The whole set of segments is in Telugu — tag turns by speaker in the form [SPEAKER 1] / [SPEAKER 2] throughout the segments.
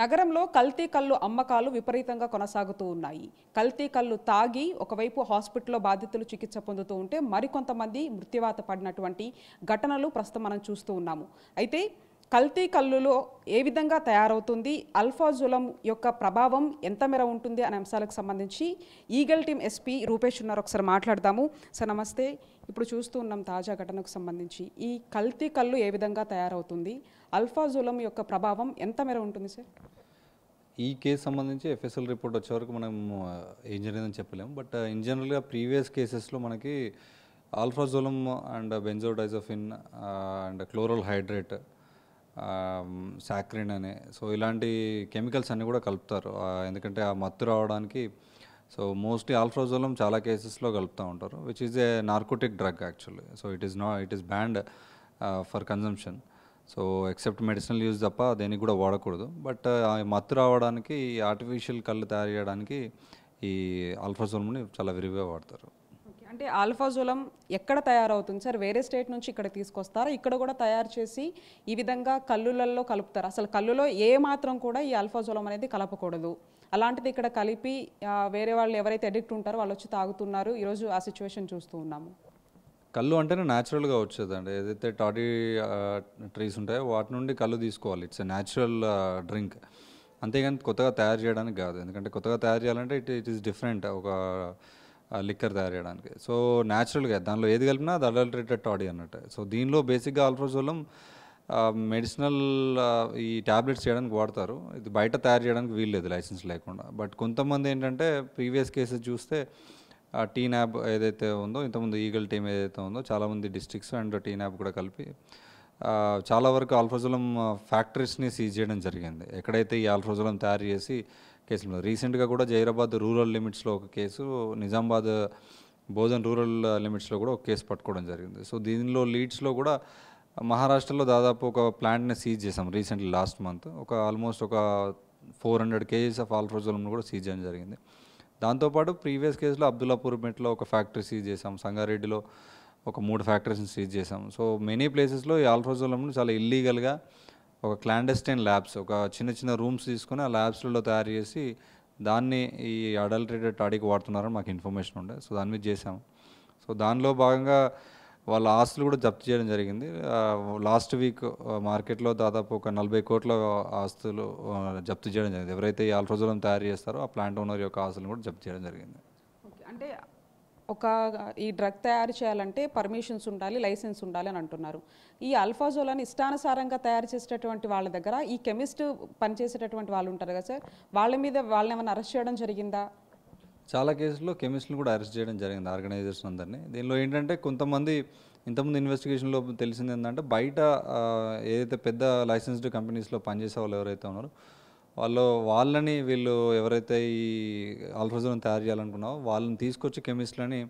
[SPEAKER 1] నగరంలో కల్తీ కల్లు అమ్మకాలు విపరీతంగా కొనసాగుతూ ఉన్నాయి. కల్తీ కల్లు తాగి ఒకవైపు హాస్పిటల్లో బాధితులు చికిత్స పొందుతూ ఉంటే మరికొంతమంది మృత్యువాత పడినటువంటి ఘటనలు ప్రస్తుతం మనం చూస్తూ ఉన్నాము. అయితే కల్తీ కల్లులో ఏ విధంగా తయారవుతుంది, అల్ఫాజులం యొక్క ప్రభావం ఎంత మేర ఉంటుంది అనే అంశాలకు సంబంధించి ఈగల్ టీమ్ ఎస్పీ రూపేష్ ఉన్నారు. ఒకసారి మాట్లాడదాము. సార్ నమస్తే. ఇప్పుడు చూస్తూ ఉన్నాం తాజా ఘటనకు సంబంధించి ఈ కల్తీ కల్లు ఏ విధంగా తయారవుతుంది, అల్ఫాజులం యొక్క ప్రభావం ఎంత మేర ఉంటుంది సార్?
[SPEAKER 2] ఈ కేసు సంబంధించి ఎఫ్ఎస్ఎల్ రిపోర్ట్ వచ్చే వరకు మనం ఏం జరిగిందని చెప్పలేము. బట్ ఇన్ జనరల్గా ప్రీవియస్ కేసెస్లో మనకి alprazolam and benzodiazepine and chloral hydrate, saccharin అనే ఇలాంటి కెమికల్స్ అన్నీ కూడా కలుపుతారు. ఎందుకంటే ఆ మత్తు రావడానికి మోస్ట్లీ ఆల్ఫాజోలం చాలా కేసెస్లో కలుపుతూ ఉంటారు, which is a narcotic drug actually. It is banned for consumption. Except medicinal use తప్ప దేనికి కూడా వాడకూడదు. బట్ మత్తు రావడానికి ఈ ఆర్టిఫిషియల్ కళ్ళు తయారు చేయడానికి ఈ ఆల్ఫాజోలంని చాలా విరివిగా వాడతారు.
[SPEAKER 1] అంటే ఆల్ఫాజోలం ఎక్కడ తయారవుతుంది సార్? వేరే స్టేట్ నుంచి ఇక్కడ తీసుకొస్తారా? ఇక్కడ కూడా తయారు చేసి ఈ విధంగా కల్లులలో కలుపుతారు. అసలు కల్లులో ఏ మాత్రం కూడా ఈ ఆల్ఫాజోలం అనేది కలపకూడదు. అలాంటిది ఇక్కడ కలిపి వేరే వాళ్ళు ఎవరైతే అడిక్ట్ ఉంటారో వాళ్ళు వచ్చి తాగుతున్నారు. ఈరోజు ఆ సిచ్యువేషన్ చూస్తూ ఉన్నాము.
[SPEAKER 2] కళ్ళు అంటేనే న్యాచురల్గా వచ్చేదండి. ఏదైతే టాడీ ట్రీస్ ఉంటాయో వాటి నుండి కళ్ళు తీసుకోవాలి. ఇట్స్ ఎ న్యాచురల్ డ్రింక్, అంతేగాని కొత్తగా తయారు చేయడానికి కాదు. ఎందుకంటే కొత్తగా తయారు చేయాలంటే ఇట్ ఈస్ డిఫరెంట్, ఒక లిక్కర్ తయారు చేయడానికి. న్యాచురల్గా దానిలో ఏది కలిపినా అది అడల్టరేటెడ్ టాడీ అన్నట్టు. దీనిలో బేసిక్గా ఆల్ఫాజోలం మెడిసినల్ ఈ ట్యాబ్లెట్స్ చేయడానికి వాడతారు. ఇది బయట తయారు చేయడానికి వీల్లేదు లైసెన్స్ లేకుండా. బట్ కొంతమంది ఏంటంటే ప్రీవియస్ కేసెస్ చూస్తే టీనాబ్ ఏదైతే ఉందో, ఇంతకుముందు ఈగల్ టీమ్ ఏదైతే ఉందో, చాలామంది డిస్ట్రిక్ట్స్ అండ్ టీనాబ్ కూడా కలిపి చాలా వరకు ఆల్ఫాజోలం ఫ్యాక్టరీస్ని సీజ్ చేయడం జరిగింది. ఎక్కడైతే ఈ ఆల్ఫాజోలం తయారు చేసి కేసులు రీసెంట్గా కూడా జైరాబాద్ రూరల్ లిమిట్స్లో ఒక కేసు, నిజామాబాద్ బోధన్ రూరల్ లిమిట్స్లో కూడా ఒక కేసు పట్టుకోవడం జరిగింది. దీనిలో లీడ్స్లో కూడా మహారాష్ట్రలో దాదాపు ఒక ప్లాంట్ని సీజ్ చేసాం రీసెంట్లీ లాస్ట్ మంత్. ఆల్మోస్ట్ ఒక 400 kgs ఆఫ్ ఆల్ఫాజోలం కూడా సీజ్ చేయడం జరిగింది. దాంతోపాటు ప్రీవియస్ కేసులో అబ్దుల్లాపూర్ మెట్లో ఒక ఫ్యాక్టరీ సీజ్ చేసాం, సంగారెడ్డిలో ఒక 3 ఫ్యాక్టరీస్ని సీజ్ చేసాం. మెనీ ప్లేసెస్లో ఈ ఆల్ఫాజోలంను చాలా ఇల్లీగల్గా ఒక క్లాండెస్టైన్ ల్యాబ్స్, ఒక చిన్న చిన్న రూమ్స్ తీసుకొని ఆ ల్యాబ్స్లలో తయారు చేసి దాన్ని ఈ అడల్టరేటెడ్ టాడీకి వాడుతున్నారని మాకు ఇన్ఫర్మేషన్ ఉండే. దాని మీద చేసాం. దానిలో భాగంగా వాళ్ళ ఆస్తులు కూడా జప్తు చేయడం జరిగింది. లాస్ట్ వీక్ మార్కెట్లో దాదాపు ఒక 40 కోట్ల ఆస్తులు జప్తు చేయడం జరిగింది. ఎవరైతే ఈ ఆల్ఫాజోలం తయారు చేస్తారో ఆ ప్లాంట్ ఓనర్ యొక్క ఆస్తులను కూడా జప్తు చేయడం జరిగింది.
[SPEAKER 1] అంటే ఈ డ్రగ్ తయారు చేయాలంటే పర్మిషన్స్ ఉండాలి, లైసెన్స్ ఉండాలి అని అంటున్నారు. ఈ ఆల్ఫాజోలాని ఇష్టానుసారంగా తయారు చేసేటటువంటి వాళ్ళ దగ్గర ఈ కెమిస్ట్ పనిచేసేటటువంటి వాళ్ళు ఉంటారు కదా సార్, వాళ్ళని ఏమైనా అరెస్ట్ చేయడం జరిగిందా?
[SPEAKER 2] చాలా కేసుల్లో కెమిస్ట్ని కూడా అరెస్ట్ చేయడం జరిగింది, ఆర్గనైజర్స్ అందరినీ. దీనిలో ఏంటంటే కొంతమంది ఇంతకుముందు ఇన్వెస్టిగేషన్లో తెలిసింది ఏంటంటే బయట ఏదైతే పెద్ద లైసెన్స్డ్ కంపెనీస్లో పనిచేసే వాళ్ళు ఎవరైతే ఉన్నారో వాళ్ళని వీళ్ళు ఎవరైతే ఈ ఆల్ఫాజోలం తయారు చేయాలనుకున్నారో వాళ్ళని తీసుకొచ్చి కెమిస్ట్లని,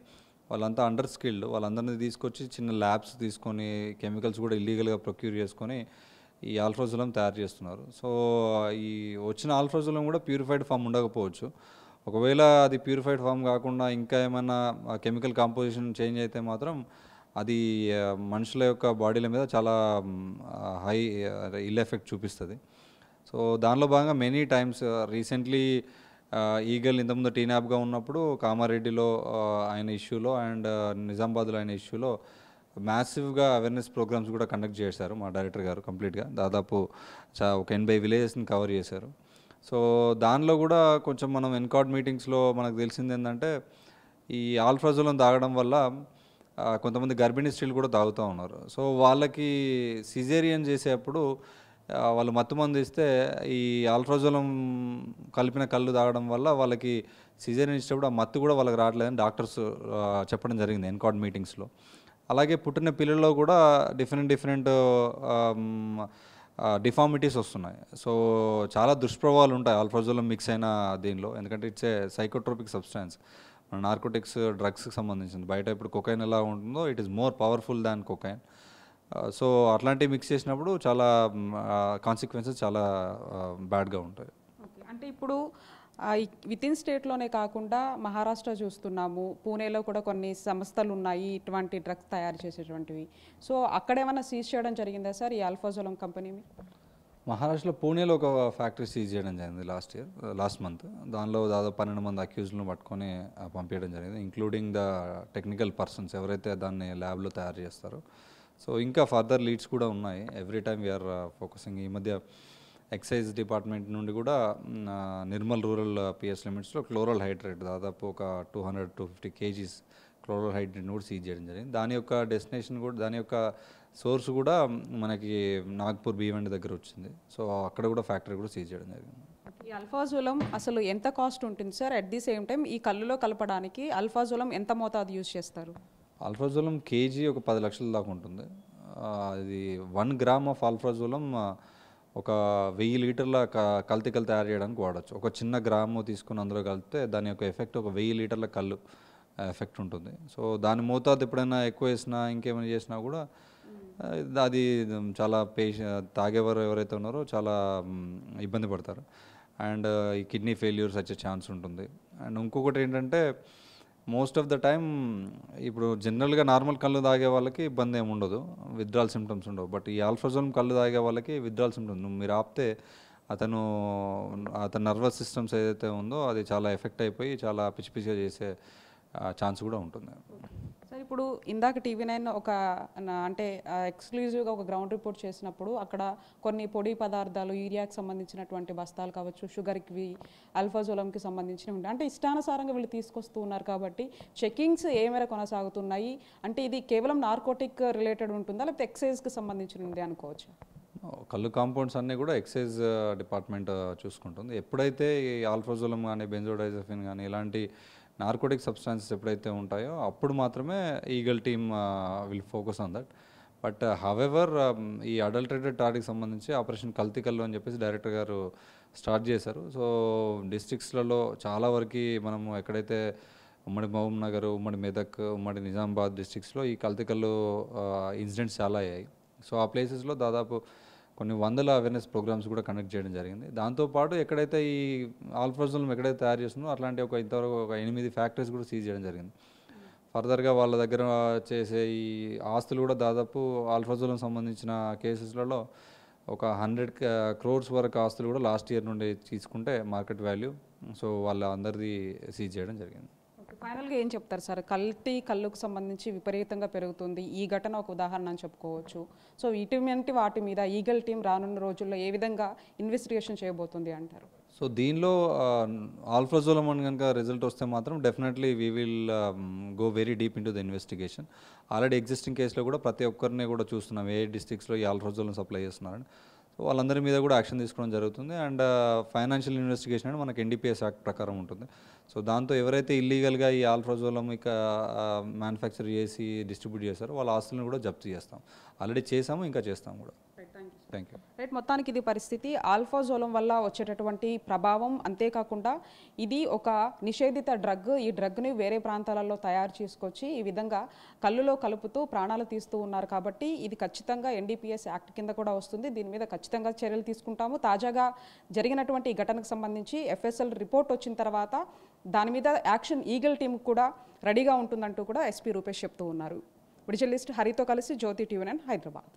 [SPEAKER 2] వాళ్ళంతా అండర్ స్కిల్డ్, వాళ్ళందరినీ తీసుకొచ్చి చిన్న ల్యాబ్స్ తీసుకొని కెమికల్స్ కూడా ఇల్లీగల్గా ప్రొక్యూర్ చేసుకొని ఈ ఆల్ఫాజోలం తయారు చేస్తున్నారు. ఈ వచ్చిన ఆల్ఫాజోలం కూడా ప్యూరిఫైడ్ ఫామ్ ఉండకపోవచ్చు. ఒకవేళ అది ప్యూరిఫైడ్ ఫామ్ కాకుండా ఇంకా ఏమైనా కెమికల్ కాంపోజిషన్ చేంజ్ అయితే మాత్రం అది మనుషుల యొక్క బాడీల మీద చాలా హై ఇల్ ఎఫెక్ట్ చూపిస్తుంది. దానిలో భాగంగా మెనీ టైమ్స్ రీసెంట్లీ ఈగల్ ఇంతకుముందు టీనాబ్గా ఉన్నప్పుడు కామారెడ్డిలో ఆయన ఇష్యూలో అండ్ నిజామాబాద్లో ఆయన ఇష్యూలో మ్యాసివ్గా అవేర్నెస్ ప్రోగ్రామ్స్ కూడా కండక్ట్ చేశారు మా డైరెక్టర్ గారు. కంప్లీట్గా దాదాపు ఒక 80 విలేజెస్ని కవర్ చేశారు. దానిలో కూడా కొంచెం మనం ఎన్కాడ్ మీటింగ్స్లో మనకు తెలిసింది ఏంటంటే ఈ ఆల్ఫాజోలం తాగడం వల్ల కొంతమంది గర్భిణీ స్త్రీలు కూడా తాగుతూ ఉన్నారు. వాళ్ళకి సిజేరియన్ చేసేటప్పుడు వాళ్ళు మత్తుమందు ఇస్తే ఈ ఆల్ఫాజోలం కలిపిన కళ్ళు తాగడం వల్ల వాళ్ళకి సిజేరియన్ ఇచ్చేటప్పుడు ఆ మత్తు కూడా వాళ్ళకి రావట్లేదని డాక్టర్స్ చెప్పడం జరిగింది ఎన్కాడ్ మీటింగ్స్లో. అలాగే పుట్టిన పిల్లల్లో కూడా డిఫరెంట్ డిఫార్మిటీస్ వస్తున్నాయి. చాలా దుష్ప్రభావాలు ఉంటాయి ఆల్ఫాజోలం మిక్స్ అయిన దీనిలో. ఎందుకంటే ఇట్స్ ఏ సైకోట్రోపిక్ సబ్స్టాన్స్, మన నార్కోటిక్స్ డ్రగ్స్కి సంబంధించింది. బయట ఇప్పుడు కొకైన్ ఎలా ఉంటుందో it is more powerful than cocaine. అట్లాంటివి మిక్స్ చేసినప్పుడు చాలా కాన్సిక్వెన్సెస్ చాలా బ్యాడ్గా ఉంటాయి.
[SPEAKER 1] అంటే ఇప్పుడు విత్ ఇన్ స్టేట్లోనే కాకుండా మహారాష్ట్ర చూస్తున్నాము, పూణేలో కూడా కొన్ని సంస్థలు ఉన్నాయి ఇటువంటి డ్రగ్స్ తయారు చేసేటువంటివి. అక్కడ ఏమైనా సీజ్ చేయడం జరిగిందా సార్ ఈ ఆల్ఫాజోలం కంపెనీని?
[SPEAKER 2] మహారాష్ట్రలో పూణేలో ఒక ఫ్యాక్టరీ సీజ్ చేయడం జరిగింది లాస్ట్ మంత్. దానిలో దాదాపు 12 మంది అక్యూజ్లను పట్టుకొని పంపించడం జరిగింది, ఇంక్లూడింగ్ ద టెక్నికల్ పర్సన్స్ ఎవరైతే దాన్ని ల్యాబ్లో తయారు చేస్తారో. సో ఇంకా ఫర్దర్ లీడ్స్ కూడా ఉన్నాయి. Every time we're focusing. ఈ మధ్య ఎక్సైజ్ డిపార్ట్మెంట్ నుండి కూడా నిర్మల్ రూరల్ పిఎస్ లిమిట్స్లో క్లోరల్ హైడ్రేట్ దాదాపు ఒక 200-250 kgs క్లోరల్ హైడ్రేట్ని కూడా సీజ్ చేయడం జరిగింది. దాని యొక్క డెస్టినేషన్ కూడా, దాని యొక్క సోర్స్ కూడా మనకి నాగ్పూర్ భీవండి దగ్గర వచ్చింది. సో అక్కడ కూడా ఫ్యాక్టరీ కూడా సీజ్ చేయడం జరిగింది.
[SPEAKER 1] ఈ అల్ఫాజోలం అసలు ఎంత కాస్ట్ ఉంటుంది sir? At the same time ఈ కళ్ళులో కలపడానికి అల్ఫాజోలం ఎంత మోతాదు యూజ్ చేస్తారు?
[SPEAKER 2] ఆల్ఫ్రాజోలం కేజీ ఒక 10 లక్షల దాకా ఉంటుంది. ఇది 1 గ్రామ్ ఆఫ్ ఆల్ఫ్రాజోలం ఒక 1000 లీటర్ల కల్తీకలు తయారు చేయడానికి వాడచ్చు. ఒక చిన్న గ్రాము తీసుకుని అందులో కలిపితే దాని యొక్క ఎఫెక్ట్ ఒక 1000 లీటర్ల కళ్ళు ఎఫెక్ట్ ఉంటుంది. సో దాని మోతాదు ఎప్పుడైనా ఎక్కువ వేసినా ఇంకేమైనా చేసినా కూడా అది చాలా తాగేవారు ఎవరైతే ఉన్నారో చాలా ఇబ్బంది పడతారు. అండ్ ఈ కిడ్నీ ఫెయిల్యూర్స్ వచ్చే ఛాన్స్ ఉంటుంది. అండ్ ఇంకొకటి ఏంటంటే మోస్ట్ ఆఫ్ ద టైం ఇప్పుడు జనరల్గా నార్మల్ కళ్ళు తాగే వాళ్ళకి ఇబ్బంది ఏమి ఉండదు, విత్డ్రాల్ సిమ్టమ్స్ ఉండవు. బట్ ఈ ఆల్ఫ్రాజోలం కళ్ళు తాగే వాళ్ళకి విత్డ్రాల్ సిమ్టమ్స్ మీరు ఆపితే అతని నర్వస్ సిస్టమ్స్ ఏదైతే ఉందో అది చాలా ఎఫెక్ట్ అయిపోయి చాలా పిచ్చి పిచ్చిగా చేసే ఛాన్స్ కూడా ఉంటుంది.
[SPEAKER 1] సార్ ఇప్పుడు ఇందాక TV9 ఒక అంటే ఎక్స్క్లూజివ్గా ఒక గ్రౌండ్ రిపోర్ట్ చేసినప్పుడు అక్కడ కొన్ని పొడి పదార్థాలు, యూరియాకి సంబంధించినటువంటి బస్తాలు కావచ్చు, షుగర్కి, అల్ఫాజోలంకి సంబంధించినవి ఉంటాయి. అంటే ఇష్టానుసారంగా వీళ్ళు తీసుకొస్తూ ఉన్నారు కాబట్టి చెకింగ్స్ ఏ మేర కొనసాగుతున్నాయి? అంటే ఇది కేవలం నార్కోటిక్ రిలేటెడ్ ఉంటుందా లేకపోతే ఎక్సైజ్కి సంబంధించినది అనుకోవచ్చు?
[SPEAKER 2] కళ్ళు కాంపౌండ్స్ అన్నీ కూడా ఎక్సైజ్ డిపార్ట్మెంట్ చూసుకుంటుంది. ఎప్పుడైతే ఈ ఆల్ఫ్రాజోలం కానీ బెంజోడైజెపిన్ కానీ ఇలాంటి నార్కోటిక్ సబ్స్టాన్సెస్ ఎప్పుడైతే ఉంటాయో అప్పుడు మాత్రమే eagle team will focus on that. But however ఈ అడల్టరేటెడ్ టార్ట్కి సంబంధించి ఆపరేషన్ కల్తీ కళ్ళు అని చెప్పేసి డైరెక్టర్ గారు స్టార్ట్ చేశారు. సో డిస్ట్రిక్ట్స్లలో చాలా వరకు మనము ఎక్కడైతే ఉమ్మడి మహబూబ్ నగర్, ఉమ్మడి మెదక్, ఉమ్మడి నిజామాబాద్ డిస్ట్రిక్ట్స్లో ఈ కల్తీ కళ్ళు ఇన్సిడెంట్స్ చాలా అయ్యాయి. సో ఆ ప్లేసెస్లో దాదాపు కొన్ని వందల అవేర్నెస్ ప్రోగ్రామ్స్ కూడా కండక్ట్ చేయడం జరిగింది. దాంతోపాటు ఎక్కడైతే ఈ ఆల్ఫ్రాజోలం ఎక్కడైతే తయారు చేస్తుందో అట్లాంటి ఇంతవరకు ఒక 8 ఫ్యాక్టరీస్ కూడా సీజ్ చేయడం జరిగింది. ఫర్దర్గా వాళ్ళ దగ్గర చేసే ఈ ఆస్తులు కూడా దాదాపు ఆల్ఫ్రాజోలం సంబంధించిన కేసెస్లలో ఒక 100 crores వరకు ఆస్తులు కూడా లాస్ట్ ఇయర్ నుండి తీసుకుంటే మార్కెట్ వాల్యూ. సో వాళ్ళ అందరిది సీజ్ చేయడం జరిగింది.
[SPEAKER 1] ఫైనల్గా ఏం చెప్తారు సార్? కల్తీ కళ్ళుకు సంబంధించి విపరీతంగా పెరుగుతుంది. ఈ ఘటన ఒక ఉదాహరణ అని చెప్పుకోవచ్చు. సో ఇటువంటి వాటి మీద ఈగల్ టీం రానున్న రోజుల్లో ఏ విధంగా ఇన్వెస్టిగేషన్ చేయబోతుంది అంటారు?
[SPEAKER 2] సో దీనిలో ఆల్ఫ్రాజోలం అని కనుక రిజల్ట్ వస్తే మాత్రం definitely we will go very deep in to the investigation. Already existing కేసులో కూడా ప్రతి ఒక్కరిని కూడా చూస్తున్నాం ఏ డిస్ట్రిక్ట్స్లో ఈ ఆల్ఫ్రాజోలం సప్లై చేస్తున్నారని. సో వాళ్ళందరి మీద కూడా యాక్షన్ తీసుకోవడం జరుగుతుంది. అండ్ ఫైనాన్షియల్ ఇన్వెస్టిగేషన్ అంటే మనకి NDPS యాక్ట్ ప్రకారం ఉంటుంది. సో దాంతో ఎవరైతే ఇల్లీగల్గా ఈ ఆల్ఫ్రాజోలం ఇక మ్యానుఫ్యాక్చర్ చేసి డిస్ట్రిబ్యూట్ చేస్తారో వాళ్ళ ఆస్తులను కూడా జప్తు చేస్తాం. ఆల్రెడీ చేసాము, ఇంకా చేస్తాం కూడా. Thank you.
[SPEAKER 1] రైట్, మొత్తానికి ఇది పరిస్థితి. ఆల్ఫాజోలం వల్ల వచ్చేటటువంటి ప్రభావం, అంతేకాకుండా ఇది ఒక నిషేధిత డ్రగ్. ఈ డ్రగ్ని వేరే ప్రాంతాలలో తయారు చేసుకొచ్చి ఈ విధంగా కళ్ళులో కలుపుతూ ప్రాణాలు తీస్తూ ఉన్నారు. కాబట్టి ఇది ఖచ్చితంగా NDPS యాక్ట్ కింద కూడా వస్తుంది. దీని మీద ఖచ్చితంగా చర్యలు తీసుకుంటాము. తాజాగా జరిగినటువంటి ఈ ఘటనకు సంబంధించి FSL రిపోర్ట్ వచ్చిన తర్వాత దాని మీద యాక్షన్ ఈగల్ టీం కూడా రెడీగా ఉంటుందంటూ కూడా SP రూపేష్ చెప్తూ ఉన్నారు. విజువలిస్ట్ హరితో కలిసి జ్యోతి TV9 హైదరాబాద్.